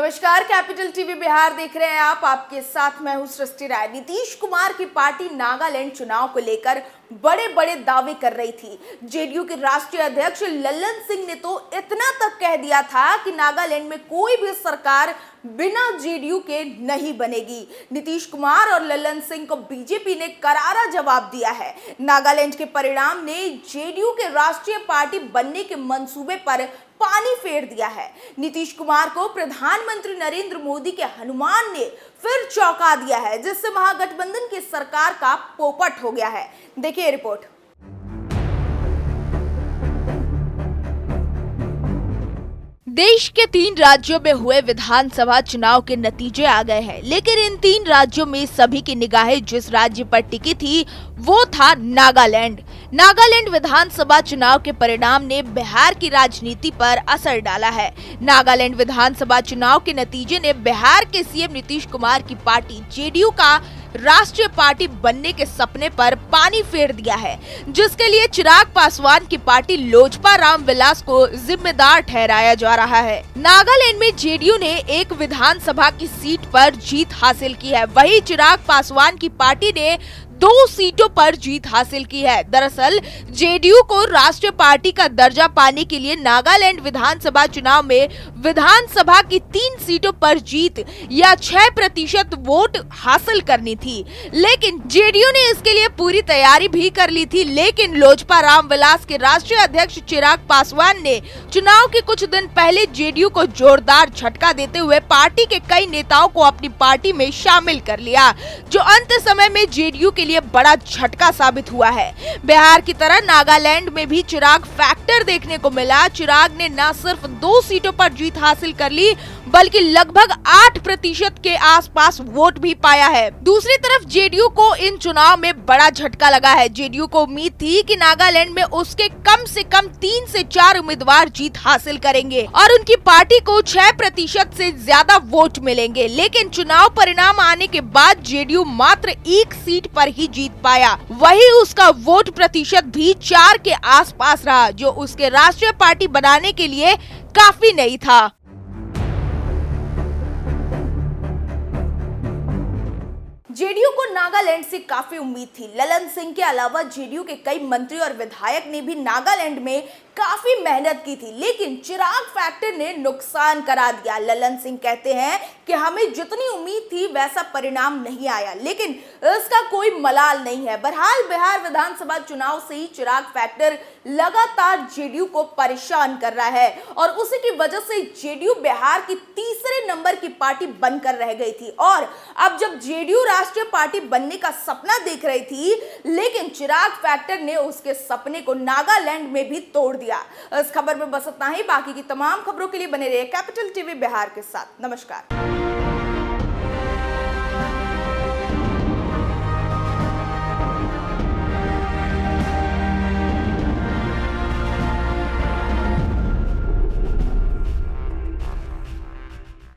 नमस्कार, capital TV Bihar देख रहे हैं आप। आपके साथ मैं हूं सृष्टि राय। नीतीश कुमार की पार्टी नागालैंड चुनाव को लेकर बड़े बड़े दावे कर रही थी। जेडीयू के राष्ट्रीय अध्यक्ष लल्लन सिंह ने तो इतना तक कह दिया था कि नागालैंड में कोई भी सरकार बिना जेडीयू के नहीं बनेगी। नीतीश कुमार और लल्लन सिंह को बीजेपी ने करारा जवाब दिया है। नागालैंड के परिणाम ने जेडीयू के राष्ट्रीय पार्टी बनने के मंसूबे पर पानी फेर दिया है। नीतीश कुमार को प्रधानमंत्री नरेंद्र मोदी के हनुमान ने फिर चौंका दिया है, जिससे महागठबंधन की सरकार का पोपट हो गया है। देखिए रिपोर्ट। देश के 3 राज्यों में हुए विधानसभा चुनाव के नतीजे आ गए हैं, लेकिन इन 3 राज्यों में सभी की निगाहें जिस राज्य पर टिकी थी वो था नागालैंड। नागालैंड विधानसभा चुनाव के परिणाम ने बिहार की राजनीति पर असर डाला है। नागालैंड विधानसभा चुनाव के नतीजे ने बिहार के सीएम नीतीश कुमार की पार्टी जेडीयू का राष्ट्रीय पार्टी बनने के सपने पर पानी फेर दिया है, जिसके लिए चिराग पासवान की पार्टी लोजपा रामविलास को जिम्मेदार ठहराया जा रहा है। नागालैंड में जेडीयू ने एक विधानसभा की सीट पर जीत हासिल की है, वहीं चिराग पासवान की पार्टी ने 2 सीटों पर जीत हासिल की है। दरअसल जेडीयू को राष्ट्रीय पार्टी का दर्जा पाने के लिए नागालैंड विधानसभा चुनाव में विधानसभा की 3 सीटों पर जीत या 6% वोट हासिल करनी थी, लेकिन जेडीयू ने इसके लिए पूरी तैयारी भी कर ली थी। लेकिन लोजपा रामविलास के राष्ट्रीय अध्यक्ष चिराग पासवान ने चुनाव के कुछ दिन पहले जेडीयू को जोरदार झटका देते हुए पार्टी के कई नेताओं को अपनी पार्टी में शामिल कर लिया, जो अंत समय में जेडीयू के लिए बड़ा झटका साबित हुआ है। बिहार की तरह नागालैंड में भी चिराग फैक्टर देखने को मिला। चिराग ने न सिर्फ 2 सीटों पर जीत हासिल कर ली, बल्कि लगभग 8% के आसपास वोट भी पाया है। दूसरी तरफ जेडीयू को इन चुनाव में बड़ा झटका लगा है। जेडीयू को उम्मीद थी कि नागालैंड में उसके कम से कम 3 से 4 उम्मीदवार जीत हासिल करेंगे और उनकी पार्टी को 6% से ज्यादा वोट मिलेंगे, लेकिन चुनाव परिणाम आने के बाद जेडीयू मात्र 1 सीट पर ही जीत पाया। वही उसका वोट प्रतिशत भी 4 के आसपास रहा, जो उसके राष्ट्रीय पार्टी बनाने के लिए काफी नहीं था। जेडीयू को नागालैंड से काफी उम्मीद थी। लल्लन सिंह के अलावा जेडीयू के कई मंत्री और विधायक ने भी नागालैंड में काफी मेहनत की थी, लेकिन चिराग फैक्टर ने नुकसान करा दिया। लल्लन सिंह कहते हैं कि हमें जितनी उम्मीद थी वैसा परिणाम नहीं आया, लेकिन इसका कोई मलाल नहीं है। बहरहाल बिहार विधानसभा चुनाव से ही चिराग फैक्टर लगातार जेडीयू को परेशान कर रहा है और उसी की वजह से जेडीयू बिहार की तीसरे नंबर की पार्टी बनकर रह गई थी। और अब जब जेडीयू राष्ट्रीय पार्टी बनने का सपना देख रही थी, लेकिन चिराग फैक्टर ने उसके सपने को नागालैंड में भी तोड़ दिया। इस खबर में बस इतना ही। बाकी की तमाम खबरों के लिए बने रहिए कैपिटल टीवी बिहार के साथ। नमस्कार।